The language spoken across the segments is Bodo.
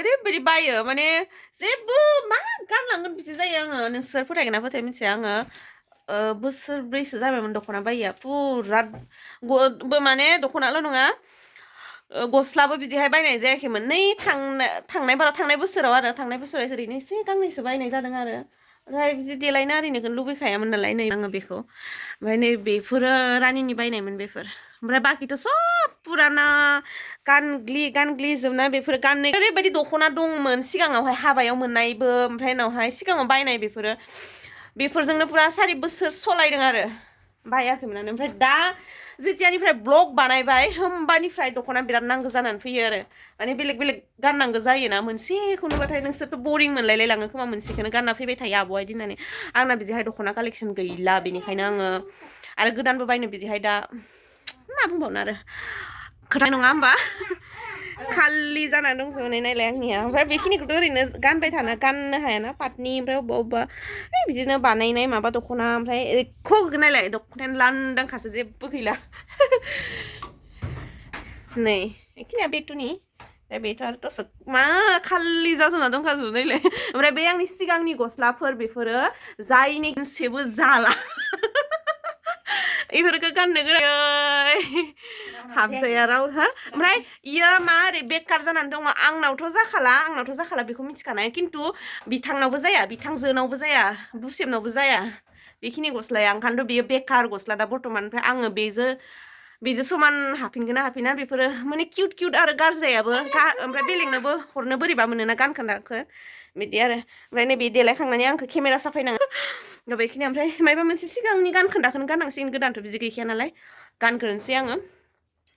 ओरैबायदि बायो माने जेबो मा गानलांगोन बिदि जायो आङो नोंसोर फोथायगोन ना फोथाया मिथिया आङो बोसोरब्रैसो जाबायमोन दख'ना बायिया फुरा माने दख'नाल' नङा गस्लाबो बिदिहाय बायनाय जायाखैमोन नै थांनाय बोसोराव आरो थांनाय बोसोराव ओरैनो एसे गांनैसो बायनाय जादों आरो ओमफ्राय बिदि देलायनो आरिनोखौ लुबैखायामोन नालाय नै आङो बेखौ ओमफ्राय नै बेफोरो रानिनि बायनायमोन बेफोर ओमफ्राय बाखिथ' सब पुराना गानग्लि जोबना बेफोर गाननाय ओरैबायदि दख'ना दंमोन सिगाङावहाय हाबायाव मोननायबो ओमफ्राय उनावहाय सिगाङाव बायनाय बेफोरजोंनो पुरा 4 बोसोर सलायदों आरो बायाखैमोनानो ओमफ्राय दा जेथियानिफ्राय ब्लग बानायबाय होमबानिफ्राय दख'ना बिराद नांगौ जानानै फैयो आरो माने बेलेग बेलेग गाननांगौ जायोना मोनसेखौनो बाथाय नोंसोरथ' बरिं मोनलायलाय लाङो खोमा मोनसेखौनो गानना फैबाय थायो आब'आ इदि होननानै आंना बिदिहाय दख'ना कालेक्सन गैला बेनिखायनो आङो आरो गोदानबो बायनो बिदिहाय दा मा बुंबावनो आरो खोथा नङा होमबा खालि जानानै दंजोबो नायलाय आंनिया ओमफ्राय बेखिनिखौथ' ओरैनो गाननो हायाना पाटनि ओमफ्राय अबेबा बिदिनो बानायनाय माबा दख'ना ओमफ्राय एख' नायलाय दख'नायानो लांदांखासो जेबो गैला नै बेखिनिया बेथुनि बेथ' आरो दसे मा खालि जाजोबना दंखाजोबो नायलाय ओमफ्राय बे आंनि सिगांनि गस्लाफोर बेफोरो जायनि गांसेबो जाला इफोरखौ गाननो गोनां हाबजाया राव हा ओमफ्राय इयो मा ओरै बेकार जानानै दङ आंनावथ' जाखाला बेखौ मिथिखानाय खिन्थु बिथांनावबो जाया बिथांजोनावबो जाया बुसेबनावबो जाया बेखिनि गस्लाया ओंखायनोथ' बेयो बेकार गस्ला दा बर्थमान ओमफ्राय आङो बेजों समान हाफिनगोन ना हाफिना बेफोरो माने किउट आरो गारजायाबो ओमफ्राय बेलेगनोबो हरनो बोरैबा मोनोना गानखोन्दाखौ बिदि आरो ओमफ्राय नैबे देलायखांनानै आंखौ केमेरा साफायनाङो बेखिनि ओमफ्राय मायबा मोनसे सिगांनि गानखोन्दाखौनो गाननांसिगोन गोदानथ' बिदि गैखाया नालाय गानग्रोनोसै आङो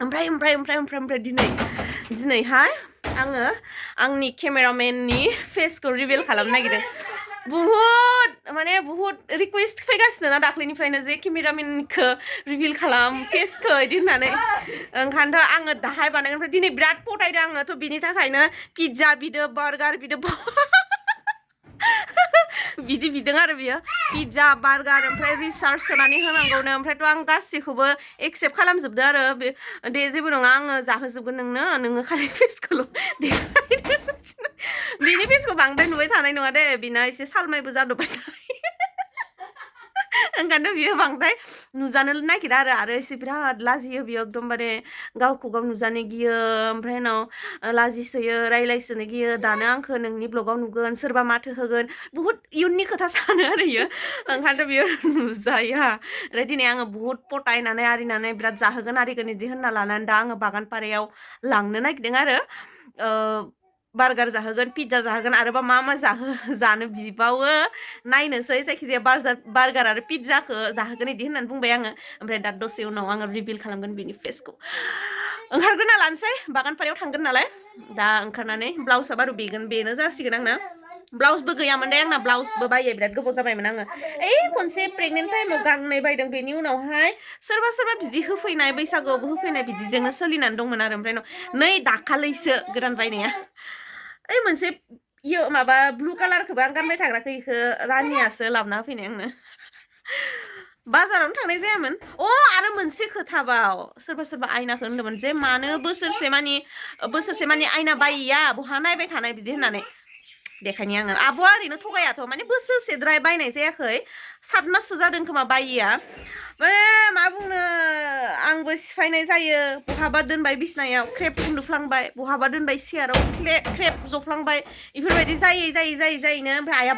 ओमफ्राय दिनैहाय आङो आंनि केमेरामेननि फेसखौ रिभिल खालामनो नागिरदों बुहुत रिकुवेस्ट फैगासिनो ना दाख्लैनिफ्रायनो जे केमेरामेनखौ रिभिल खालाम फेसखौ बिदि होननानै ओंखायनोथ' आङो दाहाय बानायगोन ओमफ्राय दिनै बिराद फटायदों आङोथ' बिनि थाखायनो पिज्जा बिदो बार्गार बिदो बिदि बिदों आरो बियो पिज्जा बार्गार ओमफ्राय रिसार्च सोनानै होनांगौनो ओमफ्रायथ' आं गासैखौबो एक्सेप्ट खालामजोबदो आरो दे जेबो नङा आङो जाहोजोबगोन नोङो खालि फेसखौल' देखायदो बिनि फेसखौ बांद्राय नुबाय थानाय नङा दे बिना एसे सालमायबो जादोब्बाय ओंखायनोथ' बियो बांद्राय नुजानो नागिरा आरो एसे बिराद लाजियो बियो एकदमबारे गावखौ गाव नुजानो गियो ओमफ्राय उनाव लाजिसोयो रायलायसोनो गियो दानो आंखौ नोंनि ब्लगाव नुगोन सोरबा माथो होगोन बुहुत इयुननि खोथा सानो आरो इयो ओंखायनोथ' बियो नुजाया ओमफ्राय दिनै आङो बुहुत पटायनानै आरिनानै बिराद जाहोगोन आरिगोन बिदि होनना लानानै दा आङो बागानपारायाव लांनो नागिरदों आरो बार्गार जाहोगोन पिज्जा जाहोगोन आरोबा मा जानो बिबावो नायनोसै जायखिजाया बार्गार आरो पिज्जाखौ जाहोगोन बिदि होननानै बुंबाय आङो ओमफ्राय दा दसे उनाव आङो रिभिल खालामगोन बिनि फेसखौ ओंखारग्रोना लानोसै बागानपारायाव थांगोन नालाय दा ओंखारनानै ब्लाउसआ बारु बेनो जासिगोन आंना ब्लाउसबो गैयामोन दे आंना ब्लाउसबो बायो बिराद गोबाव जाबायमोन आङो खनसे प्रेगनेन्ट टाइमाव गांनै बायदों बेनि उनावहाय सोरबा बिदि होफैनाय बैसागुआवबो होफैनाय बिदिजोंनो सोलिनानै दंमोन आरो ओमफ्राय नै दाखालैसो गोदान बायनाया मोनसे माबा ब्लु कालारखौबो आं गानबाय थाग्राखौ इखौ रानियासो लाबोना होफैनाय आंनो बाजारावनो थांनाय जायामोन आरो मोनसे खोथाबाव सोरबा आयनाखौ होनदोंमोन जे मानो बोसोरसे मानि आयना बायिया बहा नायबाय थानाय बिदि होननानै देखायनि आङो आब'आ ओरैनो थगायाथ' माने बोसोरसेद्राय बायनाय जायाखै 7 माससो जादों खोमा बायिया माने मा बुंनो आंबो सिफायनाय जायो बहाबा दोनबाय बिसनायाव ख्रेब उन्दुफ्लांबाय बहाबा दोनबाय सियाराव ख्रेब जफ्लांबाय बेफोरबायदि जायैनो ओमफ्राय आइया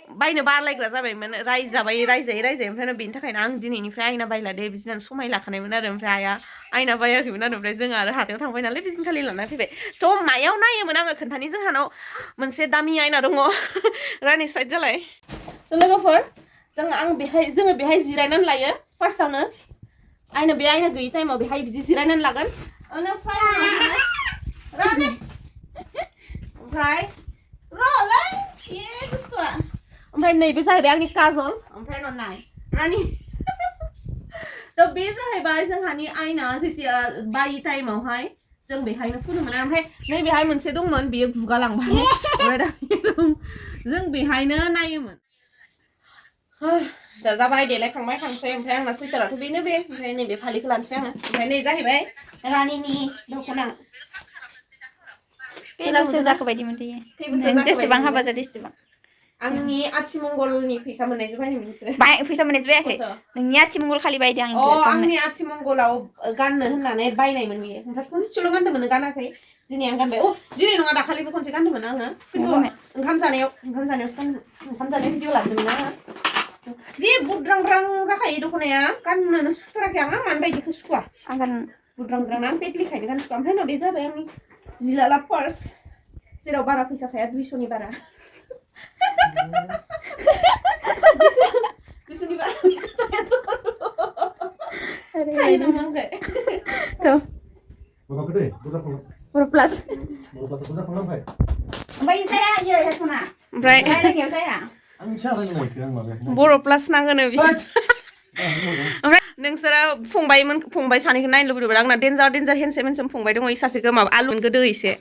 बायनो बालायग्रा जाबायमोन रायजायै ओमफ्राय बेनि थाखायनो आं दिनैनिफ्राय आयना बायला दे बिदिनो समाय लाखानायमोन आरो ओमफ्राय आइया आयना बायाखैमोन आरो ओमफ्राय जों आरो हाथायाव थांबाय नालाय बिदिनखालि लाना फैबाय थ' मायाव नायोमोन आङो खोन्थानि जोंहानाव मोनसे दामि आयना दङ रानि साइड जालाय लोगोफोर जोङो बेहाय जिरायनानै लायो फार्स्टआवनो बे आयना गैयि टाइमाव बेहाय बिदि जिरायनानै लागोन ओमफ्राय नैबे जाहैबाय आंनि काजल ओमफ्राय नाय रानि थ' बे जाहैबाय जोंहानि आयना जेथिया बायि टाइमावहाय जों बेहायनो फुनोमोन ओमफ्राय नैबेहाय मोनसे दंमोन बेयो गुगालांबाय ओमफ्राय दा जों बेहायनो नायोमोन दा जाबाय देलायखांबाय थांसै ओमफ्राय आंना सुइटाराथ' बेनो ओमफ्राय नैबे फालिखौ लानोसै आङो ओमफ्राय नै जाहैबाय रानिनि दख'ना खै बोसोर जाखो बायदि मोनदों जेसेबां हाबा जादों एसेबां आंनि आथिमंगलनि फैसा मोननायजों बायनो नोंसोरो फैसा मोननायसो बायाखै नोंनि आथिमंगल खालि बायदो आं आंनि आथिमंगलाव गाननो होननानै बायनायमोन बियो ओमफ्राय खनसेल' गानदोंमोन गानाखै दिनै आं गानबाय दिनै नङा दाखालिबो खनसे गानदोंमोन आङो खिन्थु ओंखाम जानायावसो गानदों ओंखाम जानाय भिडिअ लादोंमोन आङो जि बुद्रांद्रां जाखायो दख'नाया गाननोनो सुथाराखै आं मानो बायदिखौ सुखुवा आं गान बुद्रांद्रां आं पेटलिखायनो गाननो सुखुवा ओमफ्राय उनाव बे जाबाय आंनि जिलाला पार्स जेराव बारा फैसा थाया 200नि बारा 200नि बारा फैसा थायाथ' थायो नामा आंखौ माबाखौ दै बुरजा बर' प्लास बुरजा खालामबाय ओमफ्राय जाया इयो हेडफना ओमफ्राय रायलायनायाव जाया आं इसा रायलायनायखौ आं माबायाखै बर' प्लास नांगोनो ओमफ्राय नोंसोरो फंबाय सानैखौ नायनो लुबैदोंमोन आंना डेन्जार हेन्डसाम फंबाय दङ सासेखौ माबा आलु गोदो एसे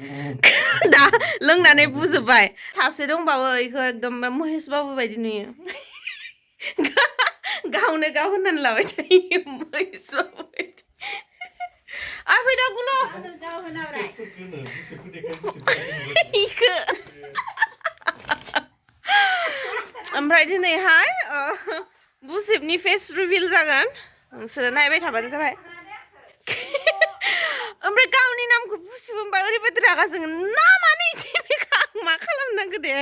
दा लोंनानै बुजोब्बाय सासे दंबावो इखौ एकदम महेश बाबु बायदि नुयो गावनो गाव होननानै लाबाय थायो महेश बाबु बायदि आरो फैदा गुल' इखौ ओमफ्राय दिनैहाय बुसिबनि फेस रिभिल जागोन नोंसोरो नायबाय थाबानो जाबाय ओमफ्राय गावनि नामखौ बुसिब होनबा ओरैबायदि रागा जोङो नामानो इदिनोखा आं मा खालामनांगौ दे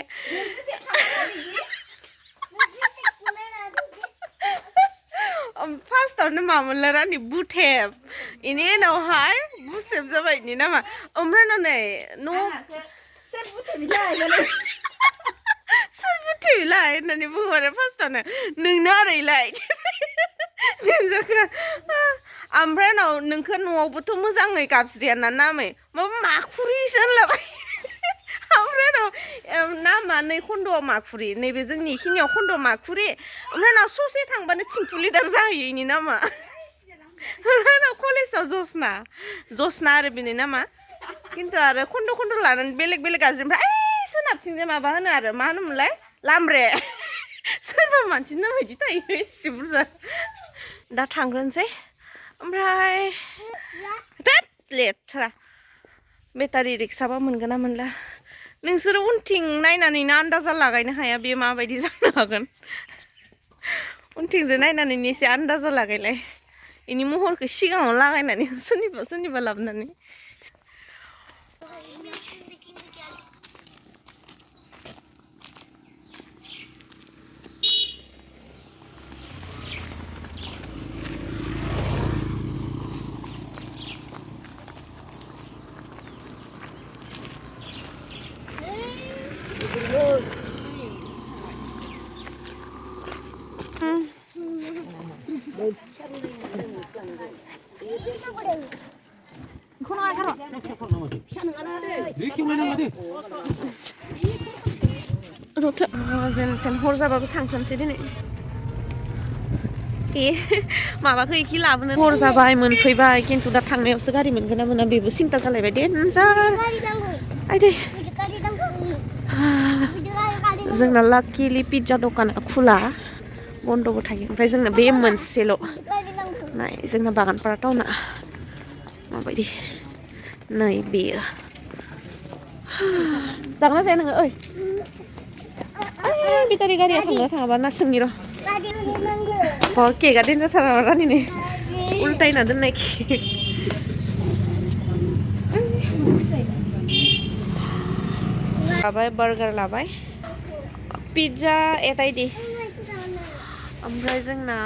फार्स्टआवनो मामोनला रानि बुथेब इनि उनावहाय बुसेब जाबाय इनि नामा ओमफ्राय नै सोर बुथेबिलाय होननानै बुङो आरो फार्स्टआवनो नोंनो आरो इलाय ओमफ्राय उनाव नोंखौ न'आवबोथ' मोजाङै गाबज्रियाना नामै माबा माखुरिसो होनलाबाय ओमफ्राय उनाव नामा नै खन्द'आव माखुरि नैबे जोंनि इखिनियाव खन्द'आव माखुरि ओमफ्राय उनाव ससे थांबानो थिम्फुलिदार जाहैयो इनि नामा ओमफ्राय उनाव कलेजाव जसना आरो बिनि नामा खिन्थु आरो खन्द' लानानै बेलेग गाज्रि ओमफ्राय सोनाबथिंजाय माबा होनो आरो मा होनोमोनलाय लामब्रे सोरबा मानसिनि नाम बिदि थायो एसे बुरजा दा थांग्रोनोसै ओमफ्राय लेथ्रा बेटारि रिक्साबा मोनगोन ना मोनला नोंसोरो उनथिं नायनानैनो आन्दाजा लागायनो हाया बे माबायदि जानो हागोन उनथिंजों नायनानैनो एसे आन्दाजा लागायलाय इनि महरखौ सिगाङाव लागायनानै सोरनिबा लाबोनानै जेन हर जाबाबो थांथारनोसै दिनै माबाखौ इखि लाबोनो हर जाबाय मोनफैबाय खिन्थु दा थांनायावसो गारि मोनगोन ना मोना बेबो सिन्था जालायबाय देनजार आयदै जोंना लाकिलि पिज्जा दखाना खुला बन्द'बो थायो ओमफ्राय जोंना बे मोनसेल' नाय जोंना बागानपारा टाउना माबायदि नै बेयो जागोन ना जाया नोङो ओइ बेटारि गारिया थाङाबा ना सोंनि र' केकआ देनजारथार नामा रानिनि उल्टायना दोननाय केक लाबाय बार्गार लाबाय पिज्जा एटाइदि ओमफ्राय जोंना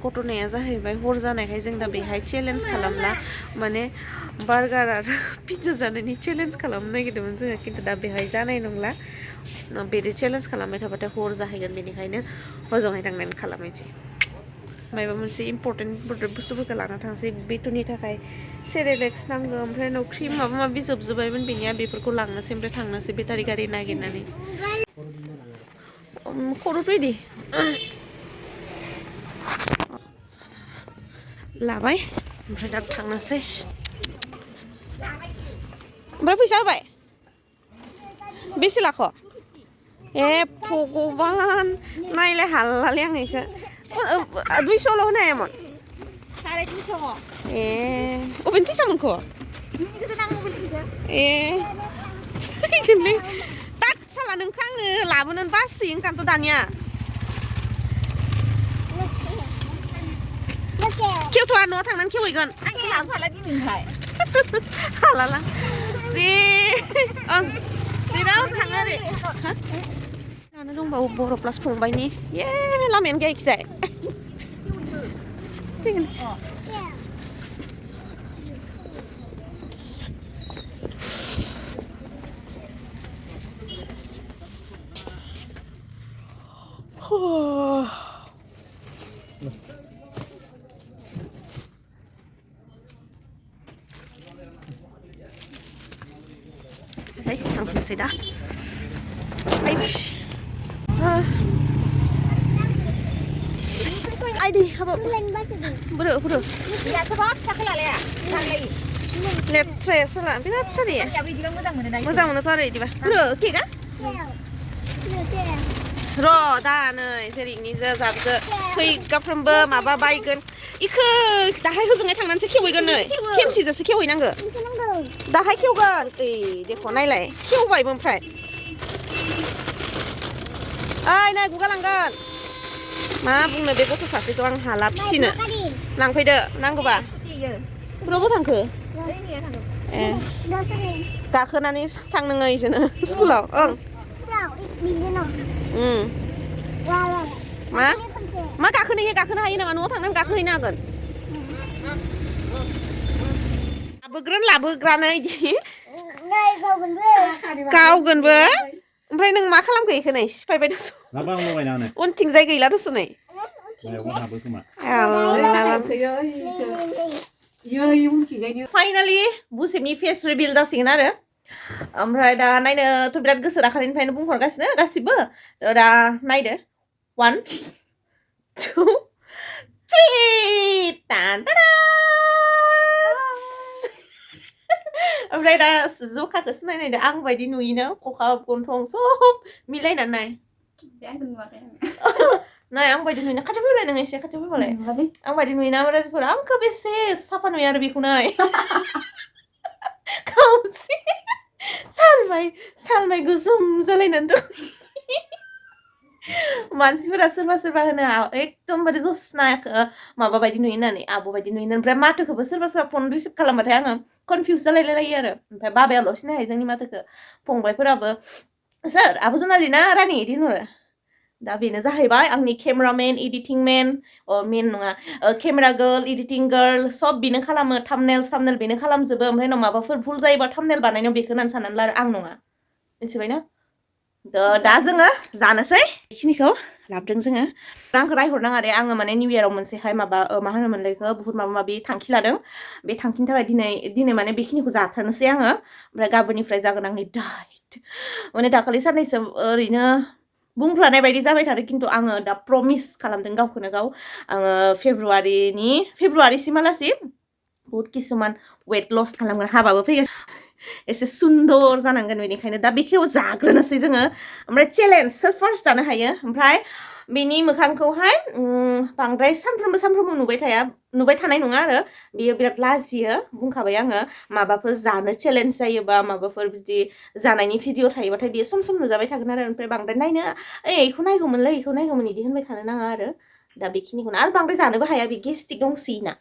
घटनाया जाहैबाय हर जानायखाय जों दा बेहाय चेलेन्ज खालामला माने बार्गार आरो पिज्जा जानायनि चेलेन्ज खालामनो नागिरदोंमोन जोङो खिन्थु दा बेहाय जानाय नंला बिदि चेलेन्ज खालामबाय थाबाथाय हर जाहैगोन बेनिखायनो हजोंहाय थांनानै खालामनोसै माबा मोनसे इम्पर्टेन्ट बुस्थुफोरखौ लाना थांसै बेथुनि थाखाय सेरेलेक्स नांगौ ओमफ्राय उनाव क्रिम माबा माबि जोबजोब्बायमोन बेनिया बेफोरखौ लांनोसै ओमफ्राय थांनोसै बेटारि गारि नागिरनानै खर' बायदि लाबाय ओमफ्राय दा थांनोसै ओमफ्राय फैसा होबाय बेसे लाख' ए भगबान नायलाय हालालै आं इखौ 200ल' होनो हायामोन 250 ए अबेनि फैसा मोनखो ए गोरलै तात साला नोंखौ आङो लाबोनो बासि ओंखायनोथ' दानिया खेवथ'आ न'आव थांनानै खेवहैगोन आंखौ लाबोफाला दिनैहाय हालाला जि ओं जेराव थाङो ओरै दानो दंबावो बर' प्लास फंबायनि ये लामायानो गैया इखिजाय Đấy, thằng thằng xe đá. Ai đi, hả bộ? Bữa bữa. Ya sebab saklale ya. Saklale. Lep tres lah, birat tadi. Ya wi juga moजां मोनो दायो. Moजां मोनो थ' आरो इदिबा. Bữa, kik ah? र' दा नै जेरैनि जाबजो फै गाफ्रोमबो माबा बायगोन इखो दाहाय होजोंहाय थांनानैसो खेवहैगोन नै खेमसिजोंसो खेवहैनांगो दाहाय खेवगोन ओइ देखो नायलाय खेवबायबो ओमफ्राय ओइ नाय गुगालांगोन मा बुंनो बे गथ' सासेखौ आं हाला फिसिनो लांफैदो नांगौबा बबाव थांखो ए गाखोनानै थां नोङो इजोंनो स्कुलाव ओं मा गाखोनो हायो नामा न'आव थांनानै गाखोहैनो हागोन लाबोग्रानो इदि गावगोनबो ओमफ्राय नों मा खालामखो इखो नै सिफायबाय दस उनथिंजाय गैला दस नै फाइनालि बुसेबनि फेस रिभिल जासिगोन आरो ओमफ्राय दा नायनोथ' बिराद गोसो दाखालिनिफ्रायनो बुंहरगासिनो गासिबो दा नायदो 1 2 3 टान ओमफ्राय दा जखाखौ सिनायनायदो आं बायदि नुयोना खखाब गन्थं सब मिलायनानै नाय बे आंखौ नुवाखै नाय आं बायदि नुयोना खाथियाव फैलाय नों एसे खाथियाव फैबालाय आं बायदि नुयोना रायजोफोरा आंखौ बेसे साफा नुयो आरो बेखौ नाय खावसे सालमाय गोसोम जालायनानै दं मानसिफोरा सोरबा होनो एकदमबारे जसना माबा बायदि नुयो होननानै आब' बायदि नुयो ओमफ्राय माथोखौबो सोरबा फन रिसिभ खालामबाथाय आङो कनफिउज जालायलायो आरो ओमफ्राय बाबायाल' सिनायो जोंनि माथोखौ फंबायफोराबो सोर आब' जनालि ना रानि इदि होनहरो दा बेनो जाहैबाय आंनि केमेरामेन एडिटिं मेन मेन नङा केमेरा गार्ल एडिटिं गार्ल सब बेनो खालामो थामनेल बेनो खालामजोबो ओमफ्राय उनाव माबाफोर भुल जायोबा थामनेल बानायनायाव बेखौ होननानै साननानै ला आं नङा मिथिबायना दा जोङो जानोसै बेखिनिखौ लाबोदों जोङो आंखौ रायहरनाङा दे आङो माने निउ इयाराव मोनसेहाय माबा मा होनोमोनलाय बेखौ बुहुत माबा माबि थांखि लादों बे थांखिनि थाखाय दिनै माने बेखिनिखौ जाथारनोसै आङो ओमफ्राय गाबोननिफ्राय जागोन आंनि डाइट माने दाखालि साननैसो ओरैनो बुंफ्लानाय बायदि जाबाय थादों खिन्थु आङो दा प्रमिस खालामदों गावखौनो गाव आङो फेब्रुवारिसिमहालासिम बहुत किसुमान वेट लस खालामगोन हाबाबो फैगोन एसे सुन्दर जानांगोन बेनिखायनो दा बेखौ जाग्रोनोसै जोङो ओमफ्राय चेलेन्ज सोर फार्स्ट जानो हायो ओमफ्राय बेनि मोखांखौहाय बांद्राय सानफ्रोमबो नुबाय थानाय नङा आरो बियो बिराद लाजियो बुंखाबाय आङो माबाफोर जानो चेलेन्ज जायोबा माबाफोर बिदि जानायनि भिडिअ थायोबाथाय बियो सम सम नुजाबाय थागोन आरो ओमफ्राय बांद्राय नायनो इखौ नायगौमोनलै इदि होनबाय थानो नाङा आरो दा बेखिनिखौनो आरो बांद्राय जानोबो हाया बे गेस्टिक दंसोयोना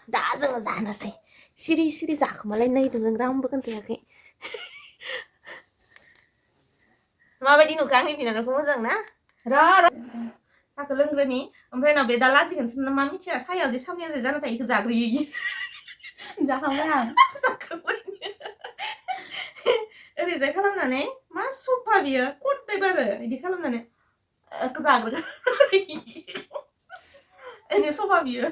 दा जोङो जानोसै सिरि जाखोमालाय नायदों जों रावबो खोन्थायाखै माबायदि नुखो आंनि बिनानावखौ मोजां ना साहाखौ लोंग्रोनि ओमफ्राय उनाव बे दा लाजिगोनसो मा मिथिया साया जे सावनिया जे जाना थायो इखौ जाग्रोयो जाखांबाय आं ओरैजाय खालामनानै मा सफा बियो कट आरो बिदि खालामनानै जाग्रोगोन एने सफा बियो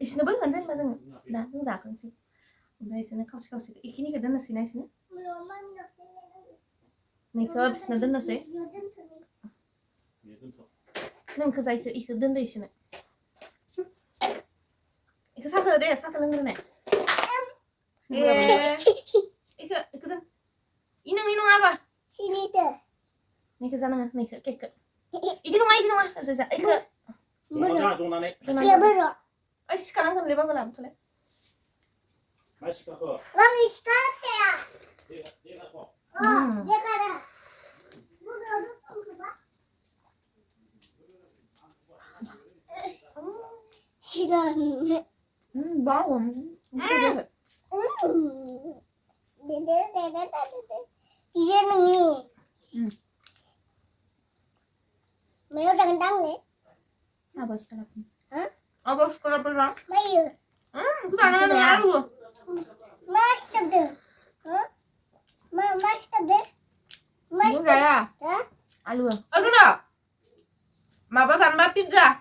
इसोरनोबो होगोन जेनेबा जोङो दा जों जाग्रोनोसै ओमफ्राय इसोरनो खावसे इखिनिखौ दोननोसै ना इसोरनो नैखौ बिसोरनो दोननोसै नोंखौ जायखौ इखौ दोनदो इसोरनो इखौ साखो लोंग्रोनाय इखौ दोन नोंनि नङाबा नैखौ जानाङा केकखौ इदि नङा जा इखौ Ay, sekarang kan leba balam tuh. 맛있다 거. Mami, stop saya. 내가 거. Dia kada. Hilang. Bau. Iya nih. Mày đang đăng đấy. Apa sekarang? Apa sekolah belang? Mày. Kita nanya lalu. Mas stop deh. Hah? Mas stop deh. Mas Enggak ya? Hah? Alu. Asuna. Ma pesan ma pizza.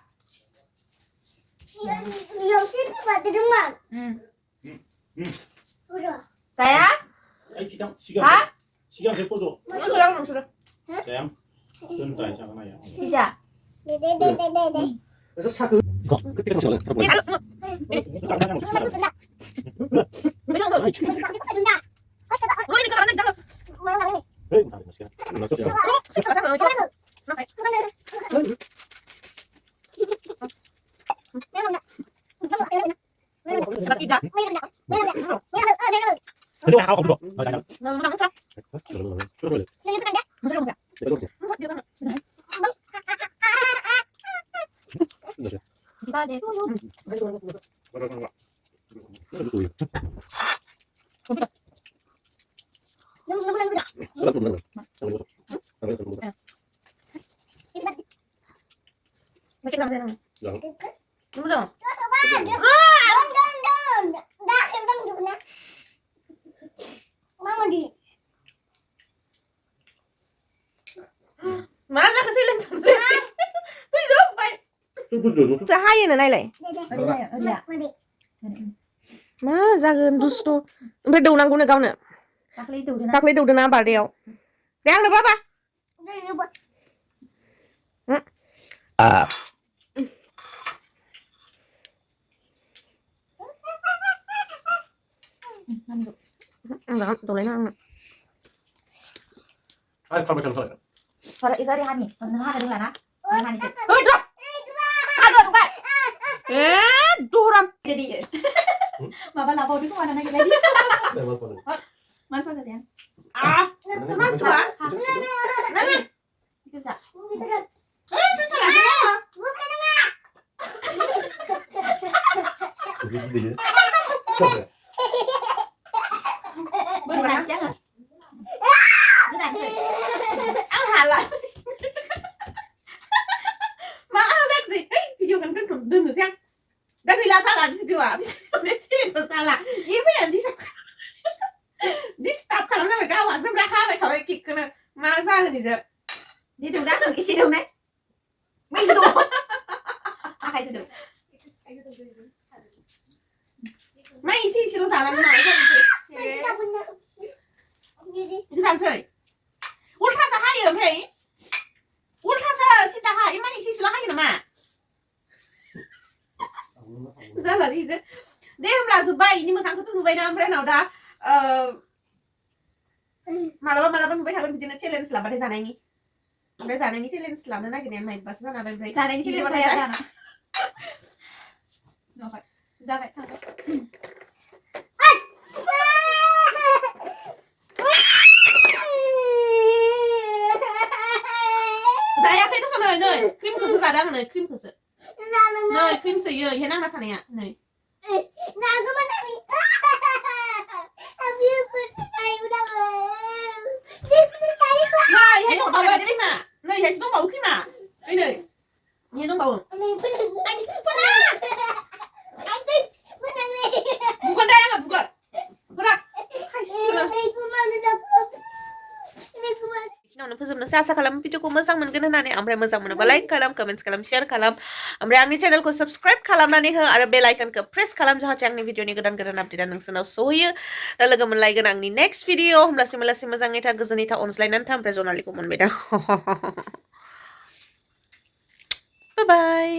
Yang sini pada rumah. Udah. Saya? 아이 시간. 아? 시간 될 거죠. Sudah, sudah. 자양. 그러니까 잠깐만요. Pizza. Dede. 그래서 차 그. 그때 가서 잘 보내. 아이 진짜. Udah ini kan jangan. 에이, 나 맛있게. 나 쫓아. Sekarang sama kita. Pizza. 근데 왜 하고 없어? 아니. Jangan terus. Tiba deh. Makin sama saya. Kamu dong. Mama di. Mana kesilan jangan sih. Bây giờ phải. Sẽ hai như thế này này. Má ra gần dusto. Bây đầu năng cũng được không nữa. Tak lấy tủ Tak lấy đầu được nào bà đeo. Đang được ba. À. Đó, đồ lấy năng. 아니 가면 괜찮아. Kalau itu hari hani, benar ada mana? Hani sih. Ôi trời. Ada đúng vậy. Ê, đồ ram. Jadi. Mama lapor dulu mana lagi lagi. 네 맞거든. Mana saja ya? À, smart quá. Này này. Itu sah. Ê, sao lại thế hả? 이게 이게. 그래. Benar jangan. Benar sih. Ăn hả lại. Mà ăn rác gì? Ê, video gắn cân cầm đừng được xem. Đây vì là sao làm gì à? Nên chỉ là sao là ý bây giờ đi sao? Đi stop kalau nak mereka awak seberapa kali kau kick kena masa ni je. Đi tủ đá được isi đâu này. Mấy tủ. Hai tủ. Mai isi siapa salah ni mana? Ini santai. Ultra sahaya yang hei. Ultra sah si dah hai. Mana isi siapa hai nama? Salah ni je. Dia mula Jabai ni macam tu Jabai nama pernah dah. Malam Jabai hakan kerja challenge lah pada sana ni. Pada sana ni challenge lah. Mana kena main pas sana Jabai. Sana ini sih saya sana. No, Pak. Jabai tak. Saya phải nó sao nơi cream cơ ra đang nơi cream cơ sự nơi cream sấy rồi hiện đang là thằng này ạ nơi này hãy nó bảo vệ đấy mà nơi hãy nó bảo khi mà đây này nhìn nó bảo anh bukan đây à bukan bukan hay sửa Nah, pesan saya kalau video ko mazang moनगोन होननानै ओमफ्राय मोजां मोनोबा लाइक खालाम कमेन्ट्स खालाम शेयार खालाम ओमफ्राय आंनि चेनेलखौ साबस्क्राइब खालामनानै हो आरो बेल आइकनखौ प्रेस खालाम जाहाथे आंनि भिडिअनि गोदान आपडेटआ नोंसोरनाव सहैयो दा लोगो मोनलायगोन आंनि नेक्स्ट भिडिअ होमब्लासिम मोजाङै था गोजोनै था अनज्लायनानै था ओमफ्राय जनालिखौ मोनबाय दा बाय बाय